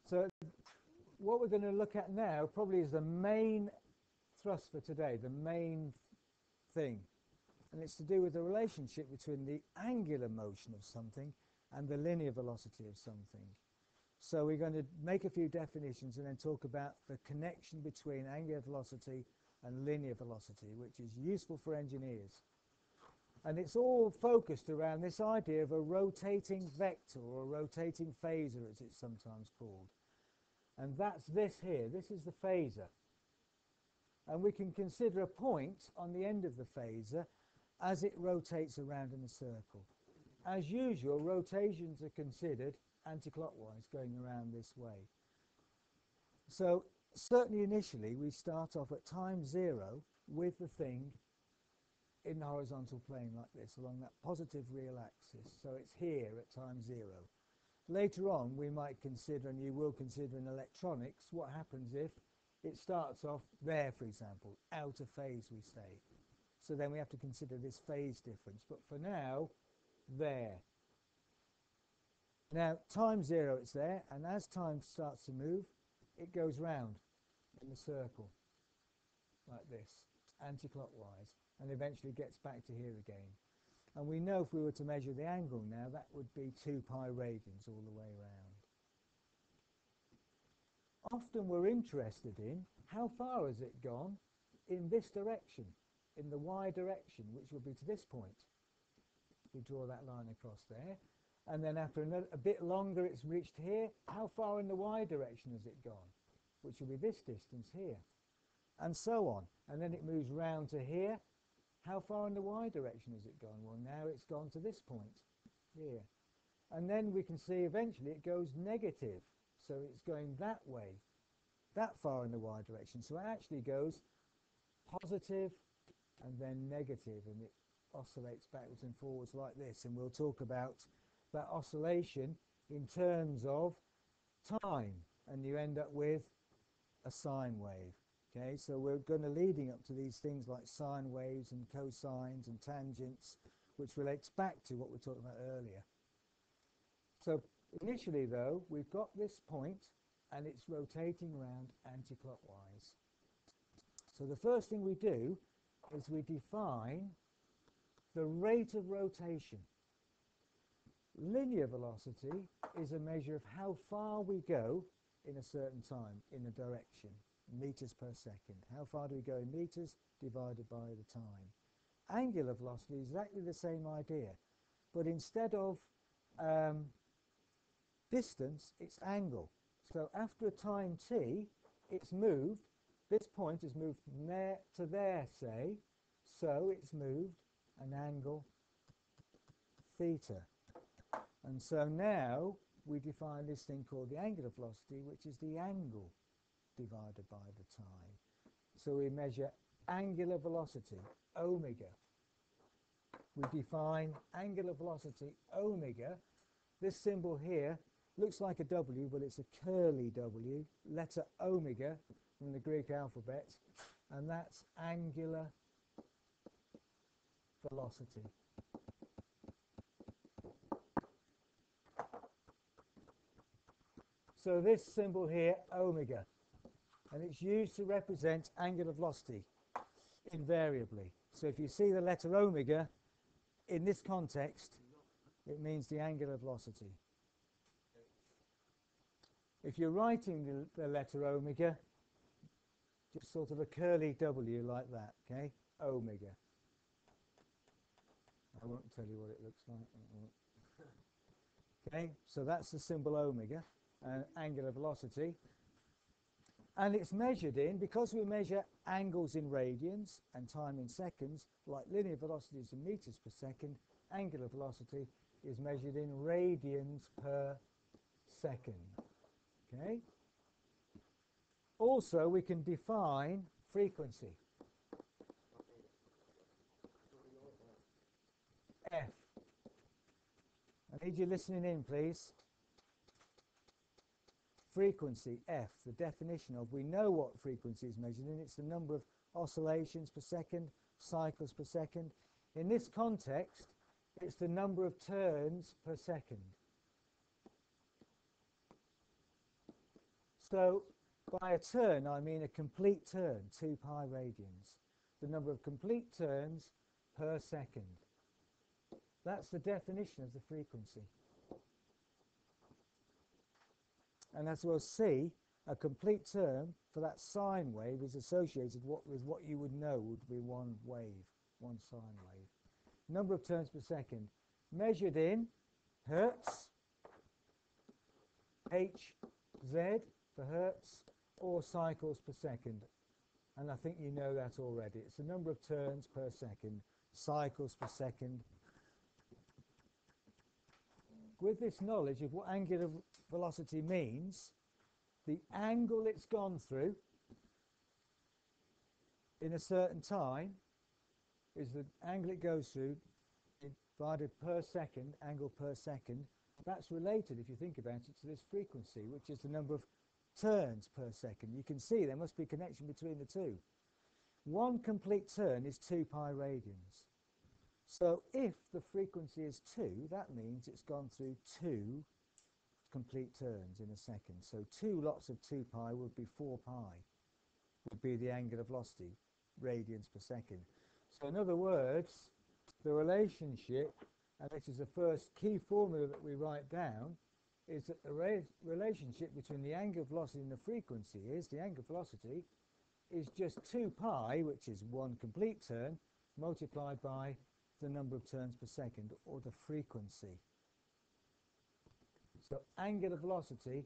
So what we're going to look at now probably is the main thrust for today, the main thing. And it's to do with the relationship between the angular motion of something and the linear velocity of something. So we're going to make a few definitions and then talk about the connection between angular velocity and linear velocity, which is useful for engineers. And it's all focused around this idea of a rotating vector, or a rotating phasor as it's sometimes called. And that's this here. This is the phasor. And we can consider a point on the end of the phasor as it rotates around in a circle. As usual, rotations are considered anti-clockwise, going around this way. So certainly initially we start off at time 0 with the thing in the horizontal plane like this, along that positive real axis. So it's here at time 0. Later on we might consider, and you will consider in electronics, what happens if it starts off there, for example, out of phase, we say. So then we have to consider this phase difference. But for now, there. Now, time 0, it's there, and as time starts to move, it goes round in the circle, like this, anti-clockwise, and eventually gets back to here again. And we know if we were to measure the angle now, that would be 2 pi radians all the way around. Often we're interested in how far has it gone in this direction, in the y direction, which will be to this point. We draw that line across there. And then after a bit longer it's reached here, how far in the y direction has it gone? Which will be this distance here. And so on. And then it moves round to here. How far in the y direction has it gone? Well, now it's gone to this point here. And then we can see eventually it goes negative. So it's going that way, that far in the y direction. So it actually goes positive and then negative, and it oscillates backwards and forwards like this. And we'll talk about that oscillation in terms of time, and you end up with a sine wave. Okay, so we're going to leading up to these things like sine waves and cosines and tangents, which relates back to what we talked about earlier. So initially, though, we've got this point, and it's rotating around anti-clockwise. So the first thing we do is we define the rate of rotation. Linear velocity is a measure of how far we go in a certain time, in a direction, meters per second. How far do we go in meters divided by the time? Angular velocity is exactly the same idea, but instead of distance, it's angle. So after a time t, it's moved. This point is moved from there to there, say. So it's moved an angle theta. And so now we define this thing called the angular velocity, which is the angle divided by the time. So we measure angular velocity, omega. We define angular velocity, omega. This symbol here looks like a W, but it's a curly W, letter omega from the Greek alphabet, and that's angular velocity. So this symbol here, omega, and it's used to represent angular velocity invariably. So if you see the letter omega in this context, it means the angular velocity. If you're writing the letter omega, just sort of a curly W like that, okay? Omega. I won't tell you what it looks like. Okay, so that's the symbol omega, angular velocity. And it's measured in, because we measure angles in radians and time in seconds, like linear velocity is in meters per second, angular velocity is measured in radians per second. Okay. Also, we can define frequency. F. I need you listening in, please. Frequency, F, the definition of, we know what frequency is measured in. It's the number of oscillations per second, cycles per second. In this context, it's the number of turns per second. So by a turn, I mean a complete turn, 2 pi radians. The number of complete turns per second. That's the definition of the frequency. And as we'll see, a complete turn for that sine wave is associated with what you would know would be one wave, one sine wave. Number of turns per second, measured in hertz, Hz for hertz, or cycles per second. And I think you know that already. It's the number of turns per second, cycles per second. With this knowledge of what angular velocity means, the angle it's gone through in a certain time is the angle it goes through divided per second, angle per second. That's related, if you think about it, to this frequency, which is the number of turns per second. You can see there must be a connection between the two. One complete turn is 2 pi radians. So if the frequency is 2, that means it's gone through 2 complete turns in a second. So 2 lots of 2 pi would be 4 pi, would be the angular velocity, radians per second. So in other words, the relationship, and this is the first key formula that we write down, is that the relationship between the angular velocity and the frequency is, the angular velocity is just 2 pi, which is one complete turn, multiplied by the number of turns per second, or the frequency. So angular velocity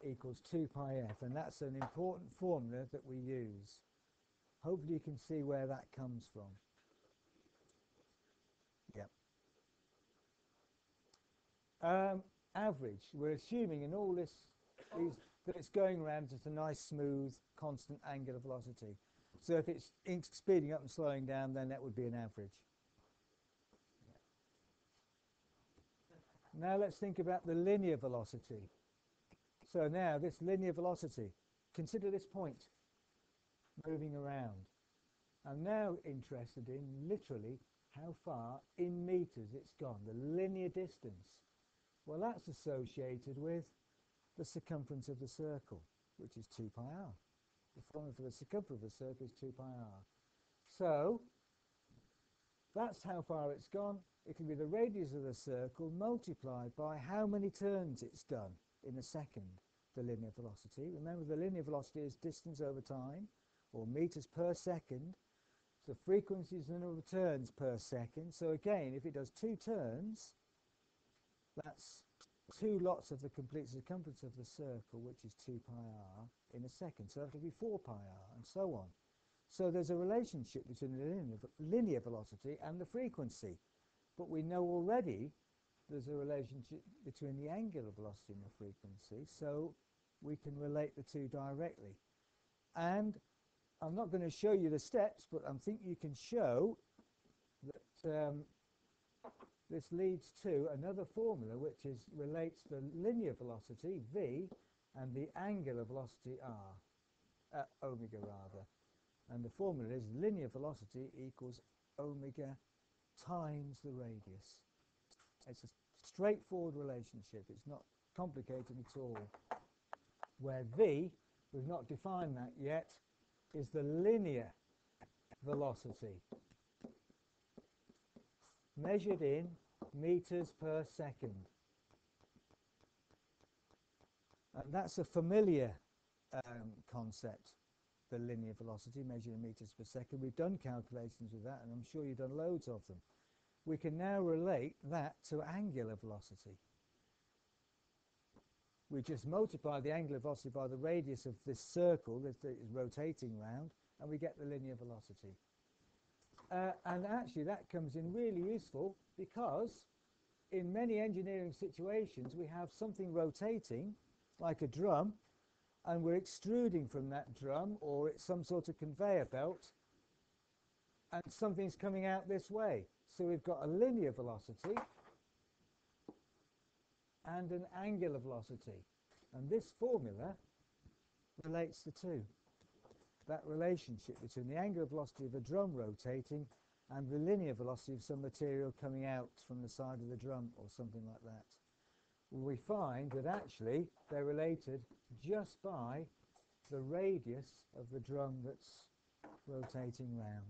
equals 2 pi f, and that's an important formula that we use. Hopefully you can see where that comes from. Yep. Average. We're assuming in all this that it's going around at a nice, smooth, constant angular velocity. So if it's speeding up and slowing down, then that would be an average. Now let's think about the linear velocity. So now this linear velocity, consider this point moving around. I'm now interested in literally how far in meters it's gone, the linear distance. Well, that's associated with the circumference of the circle, which is 2 pi r. The formula for the circumference of the circle is 2 pi r. So that's how far it's gone. It can be the radius of the circle multiplied by how many turns it's done in a second, the linear velocity. Remember, the linear velocity is distance over time, or meters per second. The frequency is the number of turns per second. So again, if it does 2 turns, that's 2 lots of the complete circumference of the circle, which is 2 pi r in a second. So that will be 4 pi r, and so on. So there's a relationship between the linear velocity and the frequency. But we know already there's a relationship between the angular velocity and the frequency, so we can relate the two directly. And I'm not going to show you the steps, but I think you can show that this leads to another formula which relates the linear velocity, v, and the angular velocity, r, omega rather. And the formula is linear velocity equals omega times the radius. It's a straightforward relationship. It's not complicated at all. Where v, we've not defined that yet, is the linear velocity measured in meters per second. And that's a familiar concept, the linear velocity measured in meters per second. We've done calculations with that, and I'm sure you've done loads of them. We can now relate that to angular velocity. We just multiply the angular velocity by the radius of this circle that is rotating round, and we get the linear velocity. And actually that comes in really useful, because in many engineering situations we have something rotating like a drum, and we're extruding from that drum, or it's some sort of conveyor belt, and something's coming out this way. So we've got a linear velocity and an angular velocity, and this formula relates the two. That relationship between the angular velocity of a drum rotating and the linear velocity of some material coming out from the side of the drum, or something like that. we find that actually they're related just by the radius of the drum that's rotating round.